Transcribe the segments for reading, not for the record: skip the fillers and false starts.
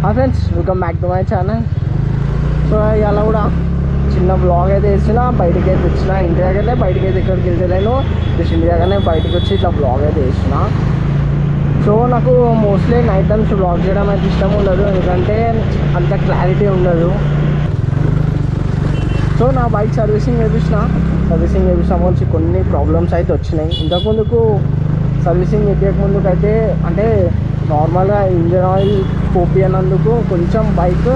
Hi friends, welcome back to my channel. So ఇలా కూడా చిన్న బ్లాగ్ అయితే వేసిన, బయటకి అయితే వచ్చిన. ఇంటి దగ్గరనే, బయటకి అయితే ఎక్కడికి వెళ్తలేను, జస్ట్ ఇంటి దగ్గరనే బయటకు వచ్చి ఇట్లా బ్లాగ్ అయితే వేసిన. సో నాకు మోస్ట్లీ నైట్ టైమ్స్ బ్లాగ్ చేయడం అయితే ఇష్టం ఉండదు, ఎందుకంటే అంత క్లారిటీ ఉండదు. సో నా బైక్ సర్వీసింగ్ చేపించిన వచ్చి కొన్ని ప్రాబ్లమ్స్ అయితే వచ్చినాయి. ఇంతకుముందుకు సర్వీసింగ్ చేయకముందుకైతే అంటే నార్మల్గా ఇంజన్ ఆయిల్ పోపియనందుకు కొంచెం బైక్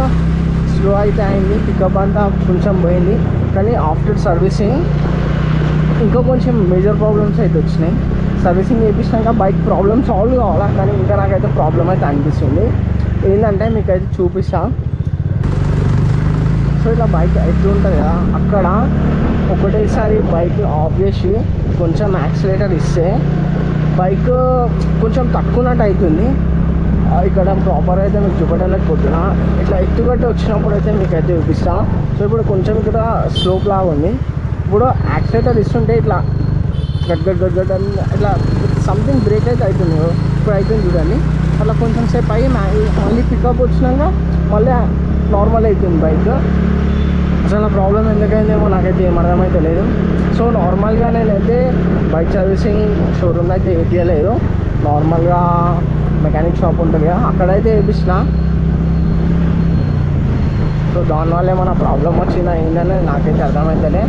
స్లో అయితే అయింది, పికప్ అంతా కొంచెం పోయింది. కానీ ఆఫ్టర్ సర్వీసింగ్ ఇంకా కొంచెం మేజర్ ప్రాబ్లమ్స్ అయితే వచ్చినాయి. సర్వీసింగ్ చేయించినాక బైక్ ప్రాబ్లమ్ సాల్వ్ కావాలా, కానీ ఇంకా నాకైతే ప్రాబ్లం అయితే అనిపిస్తుంది. ఏంటంటే మీకైతే చూపిస్తాను. సో ఇలా బైక్ ఎట్లుంటుంది కదా, అక్కడ ఒకటేసారి బైక్ ఆఫ్ చేసి కొంచెం యాక్సిలేటర్ ఇస్తే బైక్ కొంచెం తక్కువనట్టు అవుతుంది. ఇక్కడ ప్రాపర్ అయితే మీకు చూపెట్టలేకపోతున్నా. ఇట్లా ఎత్తుగట్టు వచ్చినప్పుడు అయితే మీకు అయితే చూపిస్తాను. సో ఇప్పుడు కొంచెం ఇక్కడ స్లోప్ లాగా ఉంది. ఇప్పుడు యాక్సిలేటర్ ఇస్తుంటే ఇట్లా గడ్ అని ఇట్లా సంథింగ్ బ్రేక్ అయితే అవుతుంది. ఇప్పుడు అవుతుంది చూడండి. అట్లా కొంచెం సేపు అయ్యి మళ్ళీ పికప్ వచ్చినాక మళ్ళీ నార్మల్ అవుతుంది బైక్. అసలు ప్రాబ్లం ఎందుకైందేమో నాకైతే ఏం అర్థమైతే లేదు. సో నార్మల్గా నేనైతే బైక్ సర్వీసింగ్ షోరూమ్ అయితే వేయలేదు, నార్మల్గా మెకానిక్ షాప్ ఉంటుంది కదా, అక్కడైతే వేయించిన. సో దానివల్ల ఏమైనా ప్రాబ్లం వచ్చిందా ఏంటనే నాకైతే అర్థమవుతలే.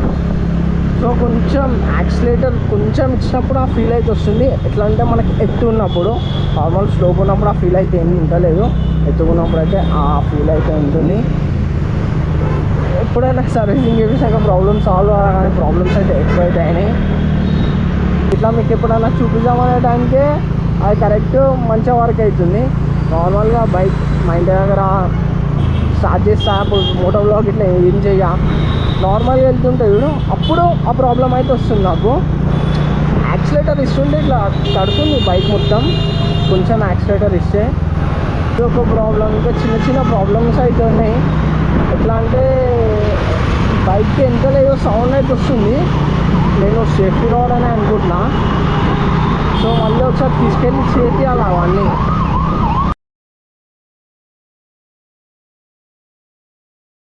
సో కొంచెం యాక్సిలేటర్ కొంచెం ఇచ్చినప్పుడు ఆ ఫీల్ అయితే వస్తుంది. ఎట్లా అంటే మనకి ఎత్తు ఉన్నప్పుడు, నార్మల్ స్లోప్ ఉన్నప్పుడు ఆ ఫీల్ అయితే ఏమి ఉండలేదు, ఎత్తుకున్నప్పుడు అయితే ఆ ఫీల్ అయితే ఉంటుంది. ఎప్పుడైనా సర్వీసింగ్ చేసాక ప్రాబ్లమ్ సాల్వ్ అవ్వాలి, ప్రాబ్లమ్స్ అయితే ఎక్కువ అయితే అయినాయి. ఇట్లా మీకు ఎప్పుడైనా చూపిద్దామనే టైంకే అది కరెక్ట్ మంచిగా వర్క్ అవుతుంది. నార్మల్గా బైక్ మా ఇంటి దగ్గర స్టార్ట్ చేస్తా, అప్పుడు మోటో బ్లాగ్ ఇట్లా ఏం చెయ్య నార్మల్గా వెళ్తుంటే చూడు, అప్పుడు ఆ ప్రాబ్లం అయితే వస్తుంది నాకు. యాక్సిలేటర్ ఇస్తుంటే ఇట్లా తడుతుంది బైక్ మొత్తం, కొంచెం యాక్సిలేటర్ ఇస్తే. ఇది ఒక ప్రాబ్లం. ఇంకా చిన్న చిన్న ప్రాబ్లమ్స్ అయితే ఉన్నాయి. ఎట్లా అంటే బైక్కి ఎంత లేదో సౌండ్ అయితే వస్తుంది. నేను సేఫ్టీ రావడని అనుకుంటున్నా. సో మళ్ళీ ఒకసారి తీసుకెళ్ళి చేయాలి అవన్నీ.